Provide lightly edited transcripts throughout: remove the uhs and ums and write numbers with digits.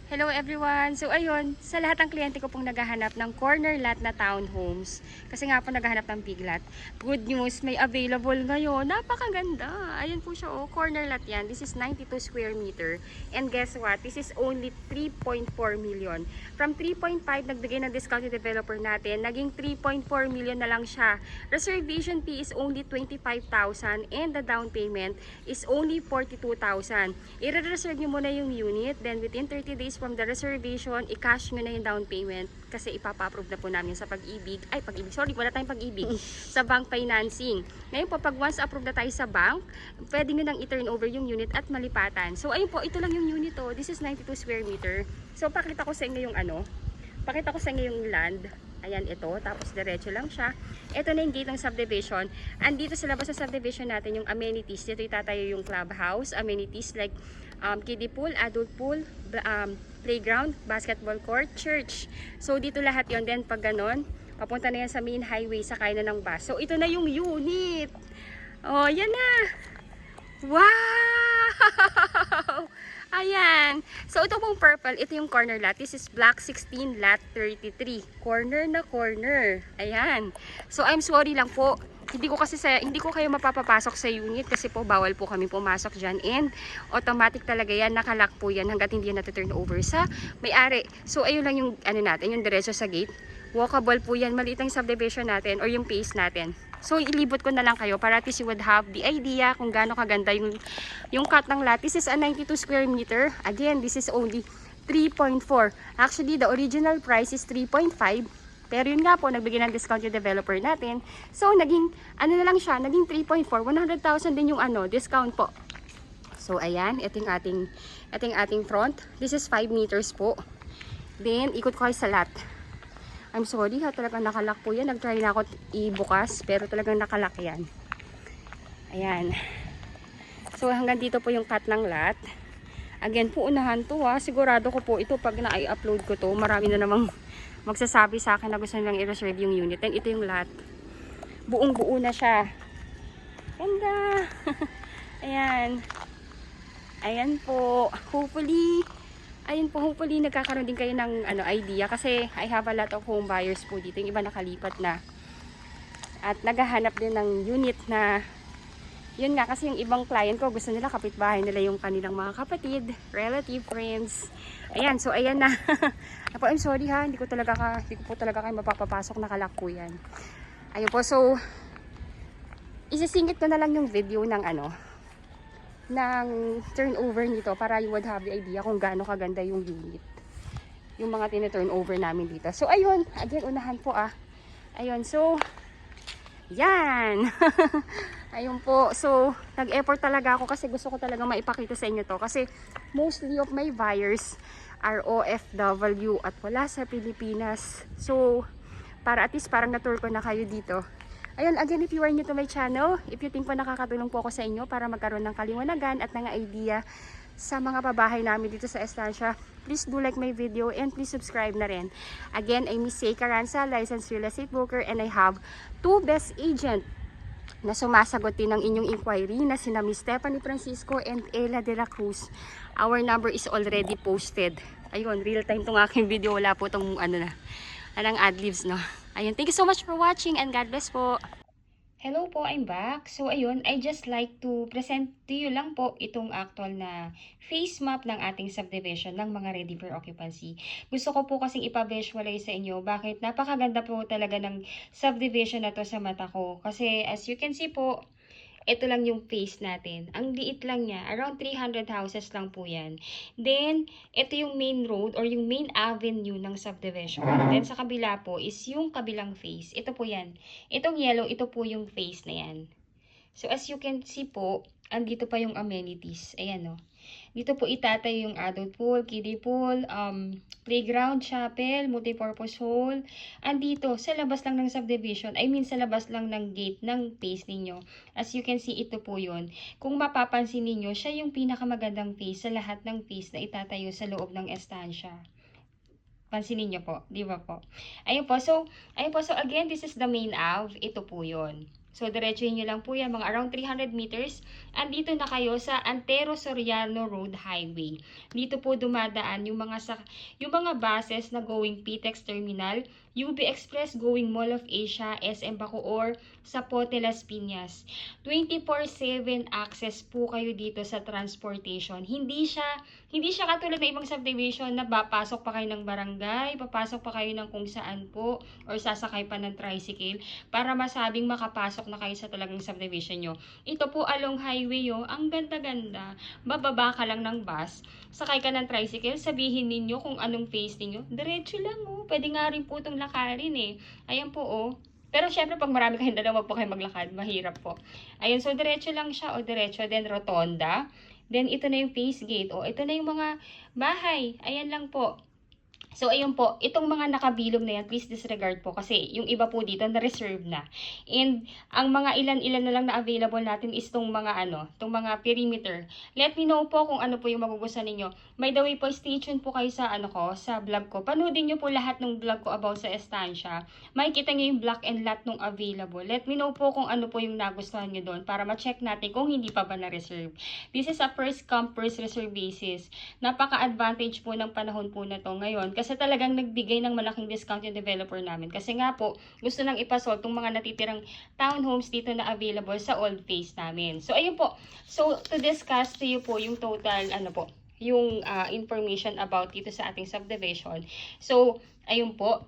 Hello everyone! So ayun, sa lahat ng kliyente ko pong naghahanap ng corner lot na townhomes, kasi nga po naghahanap ng big lot, good news, may available ngayon. Napakaganda! Ayun po siya, oh, corner lot yan. This is 92 square meter. And guess what? This is only 3.4 million. From 3.5, nagbigay ng discount yung developer natin. Naging 3.4 million na lang siya. Reservation fee is only 25,000 and the down payment is only 42,000. I-reserve nyo muna yung unit, then within 30 days from the reservation, i-cash nyo na yung down payment kasi ipapa-approve na po namin sa Pag-ibig. Sorry, wala tayong Pag-ibig. Sa bank financing. Ngayon po, pag once approved na tayo sa bank, pwede nyo nang i-turn over yung unit at malipatan. So, ayun po, ito lang yung unit, oh. This is 92 square meter. So, pakita ko sa inyo yung pakita ko sa inyo yung land. Ayan, ito. Tapos, diretso lang siya. Ito na yung gate ng subdivision. Andito sa labas ng subdivision natin yung amenities. Dito itatayo yung clubhouse. Amenities like kiddie pool, adult pool, playground, basketball court, church. So, dito lahat yon. Then, pag ganon, papunta na yan sa main highway, sakay na ng bus. So, ito na yung unit. Oh, yan na. Wow! Ayan. So, ito pong purple, ito yung corner lot. This is block 16, lot 33. Corner na corner. Ayan. So, I'm sorry lang po. Hindi ko kayo mapapapasok sa unit kasi po bawal po kami pumasok diyan, and automatic talaga yan, nakalock po yan hangga't hindi yan na-turn over sa may-ari. So, ayun lang yung natin, yung diretso sa gate. Walkable po yan, maliit ang subdivision natin or yung pace natin. So, ilibot ko na lang kayo para at least you would have the idea kung gaano kaganda yung cut ng lot. This is a 92 square meter. Again, this is only 3.4. Actually, the original price is 3.5. Pero yun nga po, nagbigay ng discount yung developer natin. So, naging, na lang siya, naging 3.4. 100,000 din yung discount po. So, ayan, ito yung ating front. This is 5 meters po. Then, ikot ko kayo sa lot. I'm sorry ha, talagang nakalock po yan. Nag-try na ako ibukas, pero talagang nakalock yan. Ayan. So, hanggang dito po yung cut ng lot. Again po, unahan to ha. Sigurado ko po ito, pag na-i-upload ko to, marami na namang magsasabi sa akin na gusto nilang i-reserve yung unit. And ito yung lot. Buong buo na siya. Ganda! Ayan. Ayan po. Hopefully nagkakaroon din kayo ng idea kasi I have a lot of home buyers po dito. Yung iba nakalipat na. At naghahanap din ng unit na yun nga, kasi yung ibang client ko gusto nila kapitbahay nila yung kanilang mga kapatid, relative, friends. Ayan, so ayan na. I'm sorry ha, hindi ko po talaga kayo mapapapasok, nakalak po yan. Ayun po, so isisingit ko na lang yung video ng ng turnover nito para you would have the idea kung gaano kaganda yung unit. Yung mga tina-turnover namin dito. So ayun, again, unahan po Ayun, so yan. Ayun po. So, nag-effort talaga ako kasi gusto ko talaga maipakita sa inyo to. Kasi mostly of my buyers are OFW at wala sa Pilipinas. So, para at least parang na-tour ko na kayo dito. Ayun, again, if you are new to my channel, if you think po nakakatulong po ako sa inyo para magkaroon ng kaliwanagan at ng idea sa mga pabahay namin dito sa estancia, please do like my video and please subscribe na rin. Again, I'm Miss Say Caranza, licensed real estate broker, and I have 2 best agent na sumasagot din ng inyong inquiry na sina Miss Stephanie Francisco and Ella de la Cruz. Our number is already posted. Ayun, real time tong aking video. Wala po tong anong adlibs, no? Ayun, thank you so much for watching and God bless po. Hello po, I'm back. So ayun, I just like to present to you lang po itong actual na face map ng ating subdivision ng mga ready for occupancy. Gusto ko po kasing ipa-visualize sa inyo bakit napakaganda po talaga ng subdivision na to sa mata ko. Kasi as you can see po, ito lang yung face natin. Ang liit lang niya. Around 300 houses lang po yan. Then, ito yung main road or yung main avenue ng subdivision. Then, sa kabila po is yung kabilang face. Ito po yan. Itong yellow, ito po yung face na yan. So, as you can see po, andito pa yung amenities. Ayan, no. Dito po itatayo yung adult pool, kiddie pool, playground, chapel, multipurpose hall. Andito, sa labas lang ng subdivision, sa labas lang ng gate ng face ninyo. As you can see, ito po yun. Kung mapapansin ninyo, siya yung pinakamagandang face sa lahat ng face na itatayo sa loob ng estancia. Pansinin niyo po, di ba po? Ayun po, so again, this is the main Ave. Ito po yun. So, diretsuhin nyo lang po yan, mga around 300 meters. Andito na kayo sa Antero Soriano Road Highway. Dito po dumadaan yung mga buses na going PTEX Terminal, UB Express going Mall of Asia, SM Bacoor, Zapote Las Piñas. 24/7 access po kayo dito sa transportation. Hindi siya katulad ng ibang subdivision na papasok pa kayo ng barangay, papasok pa kayo ng kung saan po, or sasakay pa ng tricycle para masabing makapasok na kayo sa talagang subdivision nyo. Ito po along highway yo, ang ganda-ganda. Bababa ka lang ng bus, sakay ka ng tricycle, sabihin ninyo kung anong face ninyo. Diretso lang oh. Pwede nga rin po itong lakarin eh. Ayan po oh. Pero syempre pag marami kayong dalawa, wag po kayo maglakad, mahirap po. Ayun, so diretso lang siya o diretso, then rotonda. Then ito na yung face gate o ito na yung mga bahay. Ayan lang po. So, ayun po, itong mga nakabilog na yan, please disregard po kasi yung iba po dito na-reserve na. And ang mga ilan-ilan na lang na available natin is itong mga itong mga perimeter. Let me know po kung ano po yung magugustuhan ninyo. By the way po, stay tuned po kayo sa sa vlog ko. Panoodin nyo po lahat ng vlog ko about sa estancia. Makikita nyo yung block and lot nung available. Let me know po kung ano po yung nagustuhan nyo doon para ma-check natin kung hindi pa ba na-reserve. This is a first come, first reserve basis. Napaka-advantage po ng panahon po na to ngayon kasi talagang nagbigay ng malaking discount yung developer namin. Kasi nga po, gusto nang ipasol itong mga natitirang townhomes dito na available sa old phase namin. So, ayun po. So, to discuss to you po yung total, yung information about dito sa ating subdivision. So, ayun po.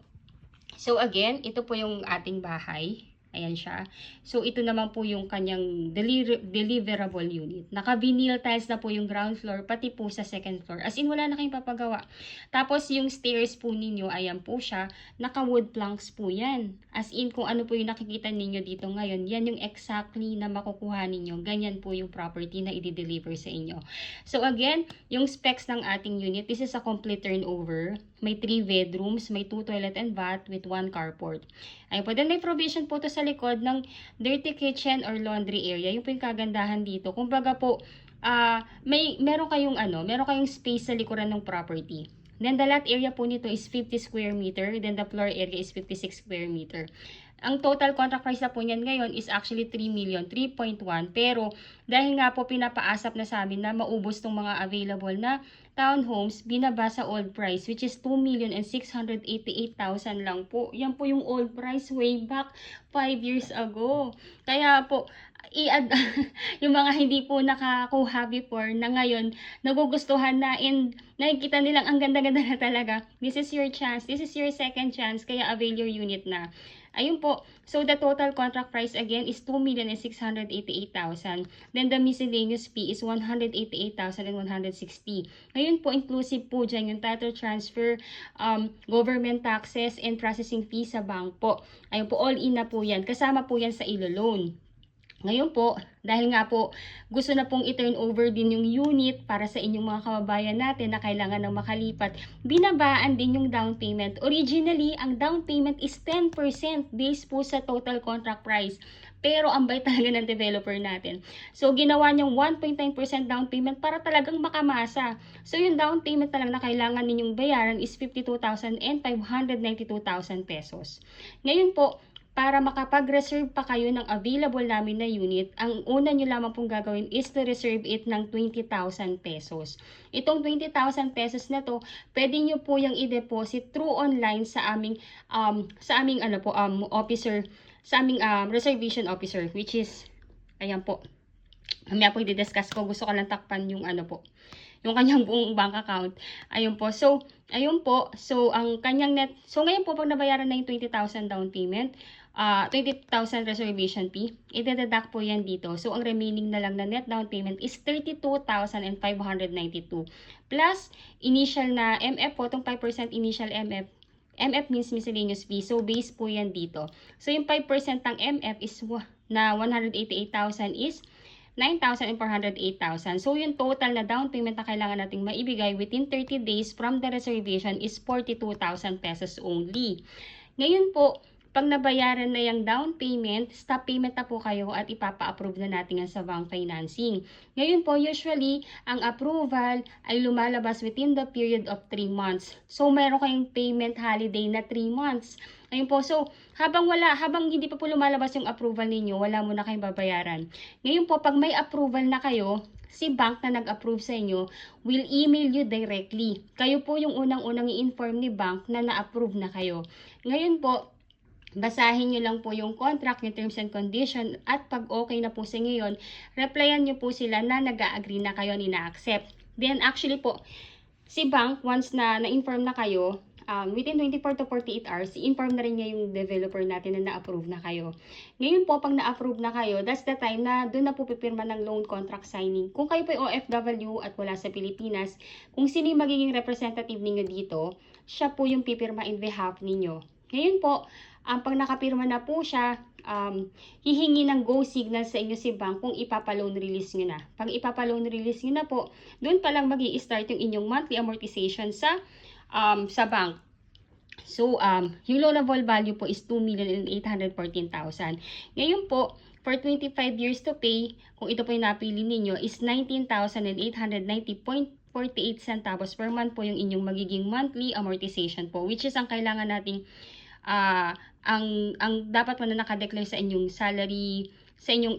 So, again, ito po yung ating bahay. Ayan siya. So, ito naman po yung kanyang deliverable unit. Naka-vinyl tiles na po yung ground floor, pati po sa second floor. As in, wala na kayong papagawa. Tapos, yung stairs po ninyo, ayan po siya. Naka-wood planks po yan. As in, kung ano po yung nakikita ninyo dito ngayon, yan yung exactly na makukuha ninyo. Ganyan po yung property na i-deliver sa inyo. So, again, yung specs ng ating unit, this is a complete turnover. May 3 bedrooms, may 2 toilet and bath with 1 carport. Ayun po. Then may provision po to sa likod ng dirty kitchen or laundry area. Yung po yung kagandahan dito. Kumbaga po, meron kayong space sa likuran ng property. Then the lot area po nito is 50 square meter. Then the floor area is 56 square meter. Ang total contract price na po niyan ngayon is actually 3,000,000, 3.1. Pero dahil nga po pinapaasap na sa amin na maubos tong mga available na townhomes, binaba sa old price which is 2,688,000 lang po. Yan po yung old price way back 5 years ago. Kaya po, yung mga hindi po nakakuha before na ngayon nagugustuhan na and nakikita nilang ang ganda-ganda na talaga. This is your chance. This is your second chance. Kaya avail your unit na. Ayun po. So, the total contract price again is 2,688,000. Then, the miscellaneous fee is 188,160. Ngayon po, inclusive po dyan yung title transfer, government taxes, and processing fee sa bank po. Ayun po, all in na po yan. Kasama po yan sa ilo-loan. Ngayon po, dahil nga po gusto na pong i-turn over din yung unit para sa inyong mga kababayan natin na kailangan ng makalipat, binabaan din yung down payment. Originally, ang down payment is 10% based po sa total contract price. Pero ang bait talaga ng developer natin. So, ginawa niyang 1.9% down payment para talagang makamasa. So, yung down payment na lang na kailangan ninyong bayaran is 52,000 and 592,000 pesos. Ngayon po, para makapag-reserve pa kayo ng available namin na unit, ang una nyo lamang pong gagawin is to reserve it ng 20,000 pesos. Itong 20,000 pesos na to, pwede nyo po yung i-deposit through online sa aming officer, sa aming reservation officer, which is, ayan po. Mamaya po i-discuss ko, gusto ko lang takpan yung yung kanyang buong bank account. Ayun po. So, ayun po. So, ang kanyang net. So, ngayon po, pag nabayaran na yung 20,000 down payment, 20,000 reservation fee, ide-deduct po yan dito. So, ang remaining na lang na net down payment is 32,592. Plus, initial na MF po, itong 5% initial MF. MF means miscellaneous fee. So, base po yan dito. So, yung 5% ng MF is na 188,000 is 9,408,000. So, yung total na down payment na kailangan nating maibigay within 30 days from the reservation is 42,000 pesos only. Ngayon po, pag nabayaran na yung down payment, stop payment na po kayo at ipapa-approve na natin yan sa bank financing. Ngayon po, usually, ang approval ay lumalabas within the period of 3 months. So, meron kayong payment holiday na 3 months. Ayun po, so, habang hindi pa po lumalabas yung approval ninyo, wala muna kayong babayaran. Ngayon po, pag may approval na kayo, si bank na nag-approve sa inyo will email you directly. Kayo po yung unang-unang i-inform ni bank na na-approve na kayo. Ngayon po, basahin nyo lang po yung contract, yung terms and condition, at pag okay na po sa ngayon, replyan nyo po sila na nag-a-agree na kayo, nina-accept. Then actually po, si bank, once na na-inform na kayo, within 24 to 48 hours, i-inform na rin niya yung developer natin na na-approve na kayo. Ngayon po, pag na-approve na kayo, that's the time na doon na po pipirma ng loan contract signing. Kung kayo po yung OFW at wala sa Pilipinas, kung sino yung magiging representative ninyo dito, siya po yung pipirma in behalf ninyo. Ngayon po, pag nakapirma na po siya, hihingi ng go signal sa inyo si bank kung ipapa-loan release nyo na. Pag ipapa-loan release nyo na po, doon pa lang mag-i-start yung inyong monthly amortization sa bank. So, yung loanable value po is 2,814,000. Ngayon po, for 25 years to pay, kung ito po yung napili ninyo, is 19,890.48 centavos per month po yung inyong magiging monthly amortization po, which is ang kailangan nating ang dapat mo na nakadeclare sa inyong salary, sa inyong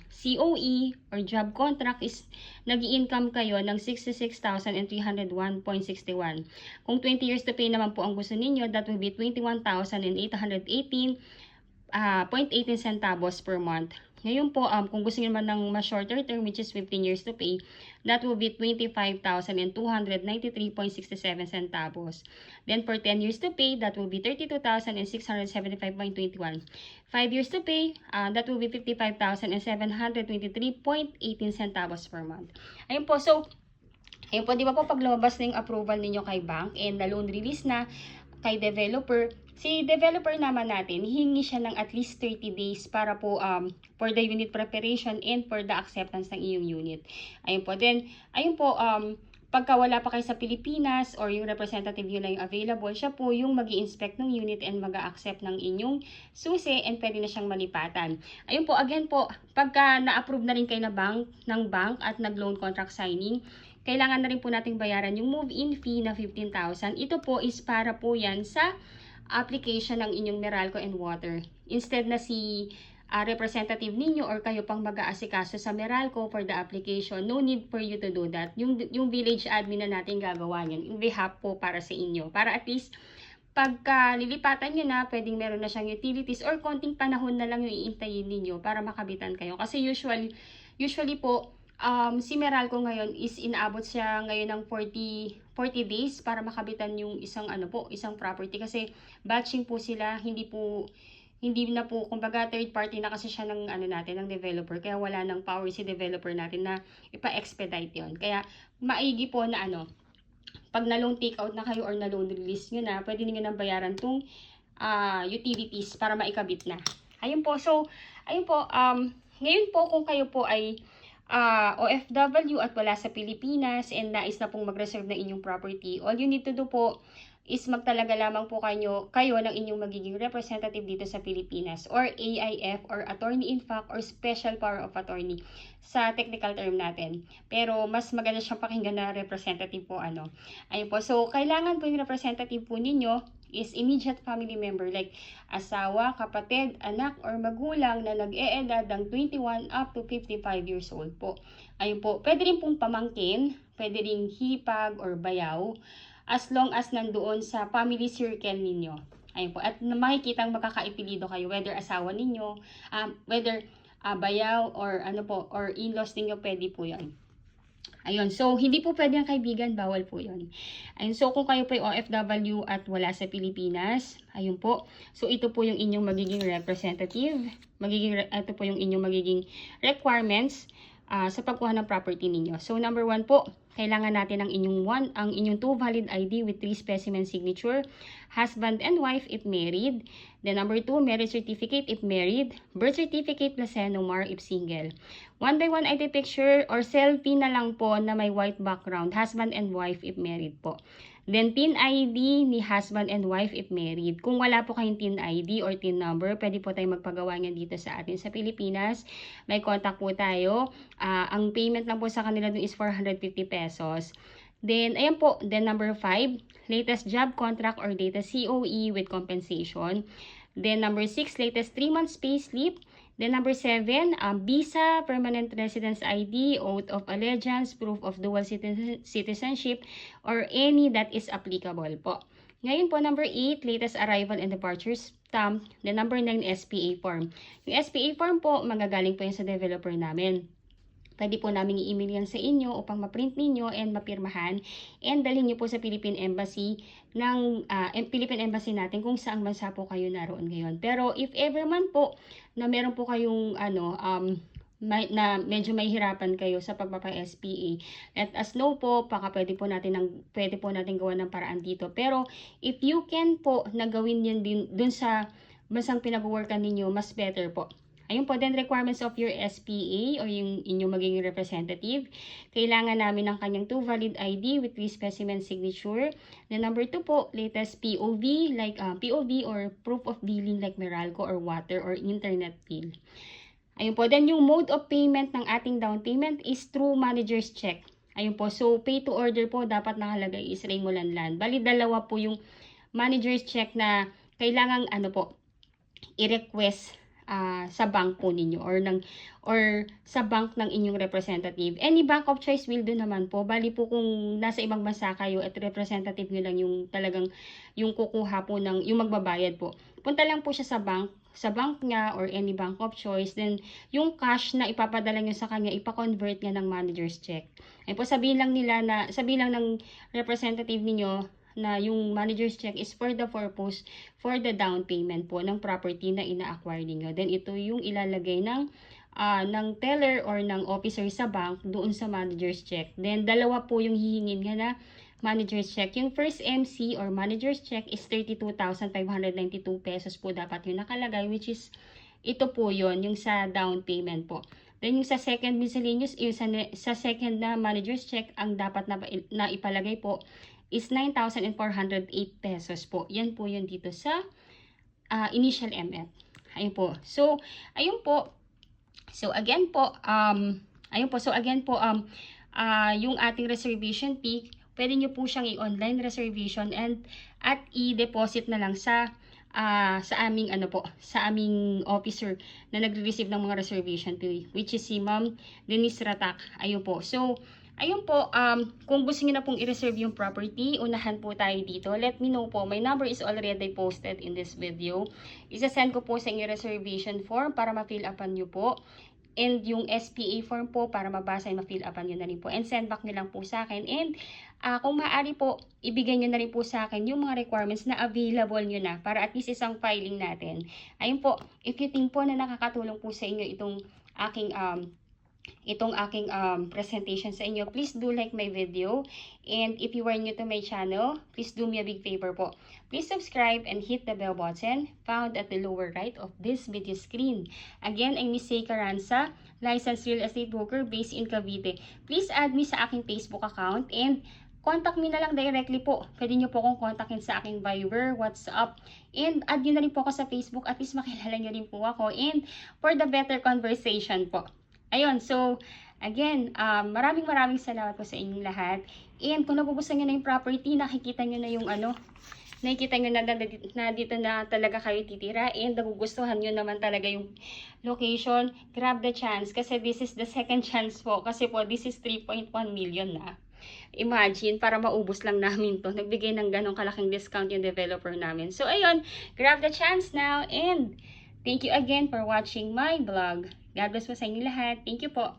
COE or job contract is nag-i-income kayo ng 66,301.61. Kung 20 years to pay naman po ang gusto ninyo, that will be 21,818.18 centavos per month. Ngayon po, kung gusto niyo naman ng mas shorter term, which is 15 years to pay, that will be 25,293.67 centavos. Then for 10 years to pay, that will be 32,675.21. 5 years to pay, that will be 55,723.18 centavos per month. Ayun po, so, ayun po, di ba po pag lumabas na yung approval ninyo kay bank and na loan release na kay developer, si developer naman natin, hihingi siya ng at least 30 days para po for the unit preparation and for the acceptance ng iyong unit. Ayun po. Then, ayun po, pagka wala pa kayo sa Pilipinas or yung representative yun lang yung available, siya po yung mag-i-inspect ng unit and mag-a-accept ng inyong susi and pwede na siyang malipatan. Ayun po, again po, pagka na-approve na rin kayo ng bank at nag-loan contract signing, kailangan na rin po nating bayaran yung move-in fee na 15,000. Ito po is para po yan sa application ng inyong Meralco and Water. Instead na si representative ninyo or kayo pang mag-aasikaso sa Meralco for the application, no need for you to do that. Yung village admin na natin gagawa yan. In behalf po para sa inyo. Para at least, pagka nilipatan nyo na, pwedeng meron na siyang utilities or konting panahon na lang yung iintayin ninyo para makabitan kayo. Kasi usually po, si Meralco ngayon is inaabot siya ngayon ng 40 days para makabitan yung isang property kasi batching po sila, hindi na po kumbaga third party na kasi siya ng ng developer, kaya wala nang power si developer natin na ipa-expedite yon. Kaya maigi po na pag na loan take out na kayo or na loan release nyo na, pwede niyo nang bayaran tong utilities para maikabit na. Ayun po, so ayun po, ngayon po kung kayo po ay OFW at wala sa Pilipinas and nais na pong mag-reserve ng inyong property, all you need to do po is magtalaga lamang po kayo ng inyong magiging representative dito sa Pilipinas or AIF or attorney in fact or special power of attorney sa technical term natin. Pero mas maganda siyang pakinggan na representative po Ayun po. So, kailangan po yung representative po ninyo is immediate family member like asawa, kapatid, anak, or magulang na nag-e-edad ng 21 up to 55 years old po. Ayun po. Pwede rin pong pamangkin, pwede rin hipag or bayaw, as long as nandoon sa family circle ninyo. Ayun po. At makikitang makakaipilido kayo, whether asawa ninyo, whether bayaw or or in-laws ninyo, pwede po yan. Ayun, so hindi po pwede ang kaibigan, bawal po yun. Ayun, so kung kayo po yung OFW at wala sa Pilipinas, ayun po. So ito po yung inyong magiging representative, ito po yung inyong magiging requirements sa pagkuha ng property ninyo. So number 1 po, kailangan natin ang inyong 2 valid ID with 3 specimen signature, husband and wife if married. Then number 2, marriage certificate if married. Birth certificate plus NOMAR if single. 1 by 1 ID picture or selfie na lang po na may white background. Husband and wife if married po. Then TIN ID ni husband and wife if married. Kung wala po kayong TIN ID or TIN number, pwede po tayong magpagawa niyan dito sa atin sa Pilipinas. May contact po tayo. Ang payment lang po sa kanila dun is 450 pesos. Then, ayan po. Then, number 5, latest job contract or latest COE with compensation. Then, number 6, latest 3 months pay slip. Then, number 7, visa, permanent residence ID, oath of allegiance, proof of dual citizenship, or any that is applicable po. Ngayon po, number 8, latest arrival and departure stamp. Then, number 9, SPA form. Yung SPA form po, magagaling po yan sa developer namin. Pwede po namin i-email yan sa inyo upang ma-print ninyo and mapirmahan and dalhin nyo po sa Philippine Embassy natin kung saang bansa po kayo naroon ngayon. Pero if ever man po na meron po kayong na medyo mahihirapan kayo sa pagpapa-SPA, let us know po, pwede po natin gawa ng paraan dito. Pero if you can po na gawin yan din dun sa bansang pinag-workan ninyo, mas better po. Ayun po, then requirements of your SPA o yung inyong magiging representative. Kailangan namin ng kanyang 2 valid ID with 3 specimen signature. Then number 2 po, latest POV like POV or proof of billing like Meralco or water or internet bill. Ayun po, then yung mode of payment ng ating down payment is through manager's check. Ayun po, so pay to order po dapat nakalagay is Raymond Lanlan. Bali dalawa po yung manager's check na kailangang i-request sa bank po ninyo or sa bank ng inyong representative. Any bank of choice will do naman po. Bali po kung nasa ibang bansa kayo at representative nyo lang yung talagang yung kukuha po yung magbabayad po. Punta lang po siya sa bank niya or any bank of choice. Then yung cash na ipapadala nyo sa kanya, ipa-convert niya ng manager's check. Ay po sabihin lang ng representative niyo na yung manager's check is for the purpose for the down payment po ng property na ina-acquire niyo. Then ito yung ilalagay ng teller or ng officer sa bank doon sa manager's check. Then dalawa po yung hihingin nga na manager's check. Yung first MC or manager's check is 32,592 pesos po dapat yung nakalagay, which is ito po yon yung sa down payment po. Then yung sa second miscellaneous, yung sa second na manager's check, ang dapat na ipalagay po is 9,408 pesos po. Yan po yun dito sa initial MF. Ayun po. So, ayun po. So, again po, yung ating reservation fee, pwede nyo po siyang i-online reservation at i-deposit na lang sa aming officer na nagre-receive ng mga reservation fee, which is si Ma'am Denise Ratak. Ayun po. So, ayun po, kung gusto niyo na pong i-reserve yung property, unahan po tayo dito. Let me know po. My number is already posted in this video. Isa-send ko po sa inyo reservation form para ma-fill upan nyo po. And yung SPA form po para mabasa and ma-fill upan nyo na rin po. And send back nyo lang po sa akin. And kung maaari po, ibigay nyo na rin po sa akin yung mga requirements na available nyo na para at least isang filing natin. Ayun po, if you think po na nakakatulong po sa inyo itong aking presentation sa inyo, please do like my video. And if you are new to my channel, please do me a big favor po. Please subscribe and hit the bell button found at the lower right of this video screen. Again, I'm Miss Say Caranza, licensed real estate broker based in Cavite. Please add me sa aking Facebook account and contact me na lang directly po. Pwede nyo po akong kontakin sa aking Viber, WhatsApp, and add nyo na rin po ako sa Facebook. At least makilala nyo rin po ako. And for the better conversation po. Ayun, so, again, maraming salamat po sa inyong lahat. And kung napupusan nyo na yung property, nakikita nyo na yung nakikita nyo na dito na talaga kayo titira. And nagugustuhan nyo naman talaga yung location. Grab the chance kasi this is the second chance po. Kasi po, this is 3.1 million na. Imagine, para maubos lang namin to. Nagbigay ng ganong kalaking discount yung developer namin. So, ayun, grab the chance now. And thank you again for watching my vlog. God bless po sa inyo lahat. Thank you po.